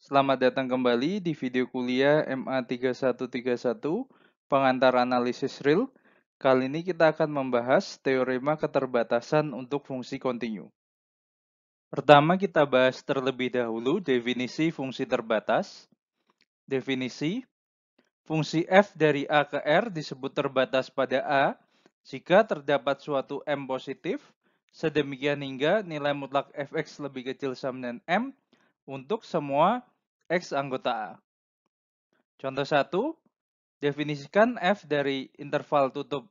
Selamat datang kembali di video kuliah MA3131 Pengantar Analisis Real. Kali ini kita akan membahas teorema keterbatasan untuk fungsi kontinu. Pertama kita bahas terlebih dahulu definisi fungsi terbatas. Definisi, fungsi f dari A ke R disebut terbatas pada A jika terdapat suatu M positif, sedemikian hingga nilai mutlak fx lebih kecil sama dengan M untuk semua X anggota A. Contoh 1, definisikan f dari interval tutup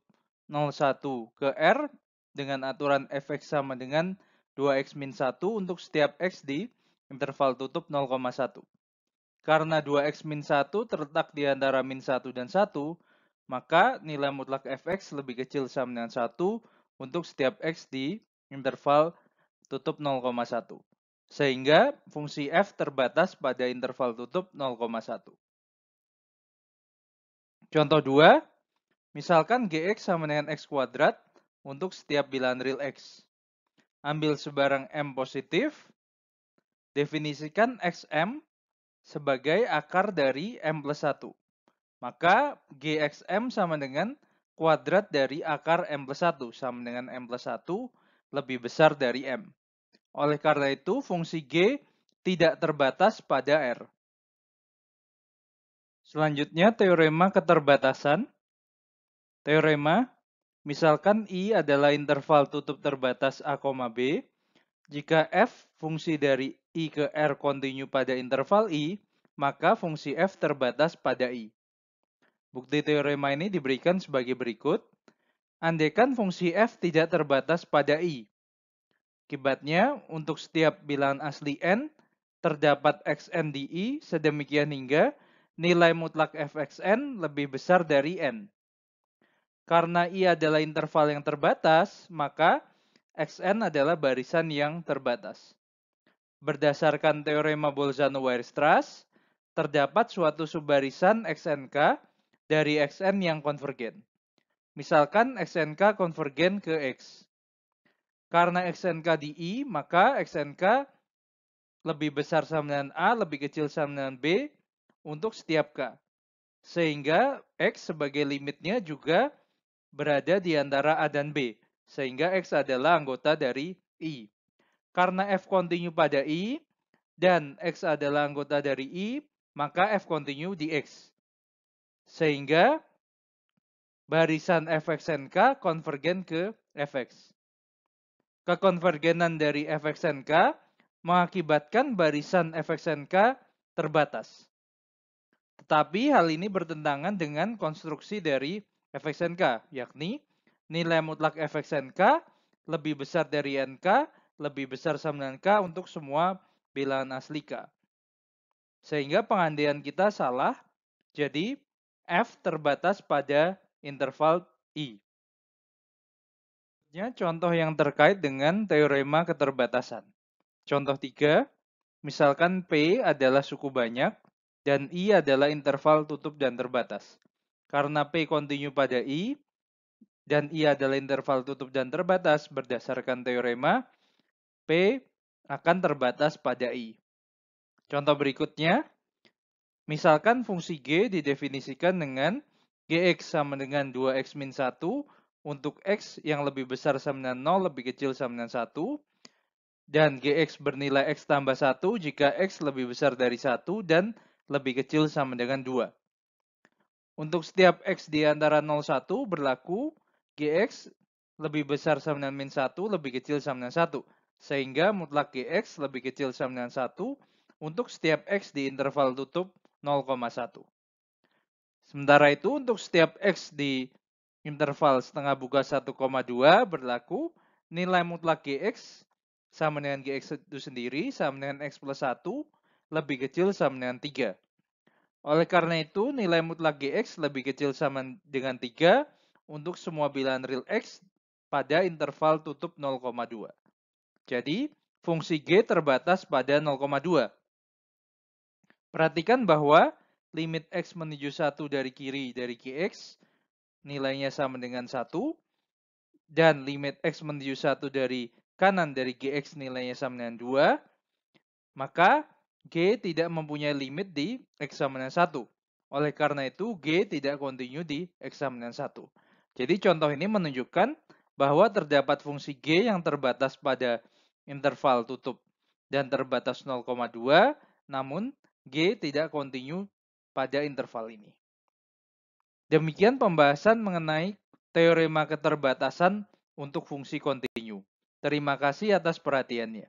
01 ke R dengan aturan fx sama dengan 2x min 1 untuk setiap x di interval tutup 0,1. Karena 2x min 1 terletak di antara min 1 dan 1, maka nilai mutlak fx lebih kecil sama dengan 1 untuk setiap x di interval tutup 0,1. Sehingga fungsi f terbatas pada interval tutup 0,1. Contoh 2, misalkan gx sama dengan x kuadrat untuk setiap bilangan real x. Ambil sebarang m positif, definisikan xm sebagai akar dari m plus 1. Maka gxm sama dengan kuadrat dari akar m plus 1 sama dengan m plus 1 lebih besar dari m. Oleh karena itu, fungsi G tidak terbatas pada R. Selanjutnya, teorema keterbatasan. Teorema, misalkan I adalah interval tutup terbatas A, B. Jika F fungsi dari I ke R kontinu pada interval I, maka fungsi F terbatas pada I. Bukti teorema ini diberikan sebagai berikut. Andaikan fungsi F tidak terbatas pada I, akibatnya, untuk setiap bilangan asli n, terdapat xn di I sedemikian hingga nilai mutlak fxn lebih besar dari n. Karena I adalah interval yang terbatas, maka xn adalah barisan yang terbatas. Berdasarkan teorema Bolzano-Weierstrass, terdapat suatu subbarisan xnk dari xn yang konvergen. Misalkan xnk konvergen ke x. Karena xnk di I, maka xnk lebih besar sama dengan A, lebih kecil sama dengan B untuk setiap K. Sehingga X sebagai limitnya juga berada di antara A dan B. Sehingga X adalah anggota dari I. Karena F kontinu pada I dan X adalah anggota dari I, maka F kontinu di X. Sehingga barisan fxnk konvergen ke fx. Kekonvergenan dari fxnk mengakibatkan barisan fxnk terbatas. Tetapi hal ini bertentangan dengan konstruksi dari fxnk, yakni nilai mutlak fxnk lebih besar dari nk, lebih besar sama dengan k untuk semua bilangan asli k. Sehingga pengandaian kita salah, jadi f terbatas pada interval I. Contoh yang terkait dengan teorema keterbatasan. Contoh 3, misalkan P adalah suku banyak dan I adalah interval tutup dan terbatas. Karena P kontinu pada I dan I adalah interval tutup dan terbatas berdasarkan teorema, P akan terbatas pada I. Contoh berikutnya, misalkan fungsi G didefinisikan dengan Gx sama dengan 2x min 1 untuk X yang lebih besar sama dengan 0, lebih kecil sama dengan 1. Dan Gx bernilai X tambah 1 jika X lebih besar dari 1 dan lebih kecil sama dengan 2. Untuk setiap X di antara 0, 1 berlaku Gx lebih besar sama dengan min 1, lebih kecil sama dengan 1. Sehingga mutlak Gx lebih kecil sama dengan 1 untuk setiap X di interval tutup 0,1. Sementara itu untuk setiap X di interval setengah buka 1,2 berlaku nilai mutlak Gx sama dengan Gx itu sendiri sama dengan X plus 1 lebih kecil sama dengan 3. Oleh karena itu nilai mutlak Gx lebih kecil sama dengan 3 untuk semua bilangan real X pada interval tutup 0,2. Jadi fungsi G terbatas pada 0,2. Perhatikan bahwa limit X menuju 1 dari kiri dari Gx nilainya sama dengan 1 dan limit X menuju 1 dari kanan dari Gx nilainya sama dengan 2, maka G tidak mempunyai limit di eksaminan 1. Oleh karena itu, G tidak kontinu di eksaminan 1. Jadi contoh ini menunjukkan bahwa terdapat fungsi G yang terbatas pada interval tutup dan terbatas 0,2, namun G tidak kontinu pada interval ini. Demikian pembahasan mengenai teorema keterbatasan untuk fungsi kontinu. Terima kasih atas perhatiannya.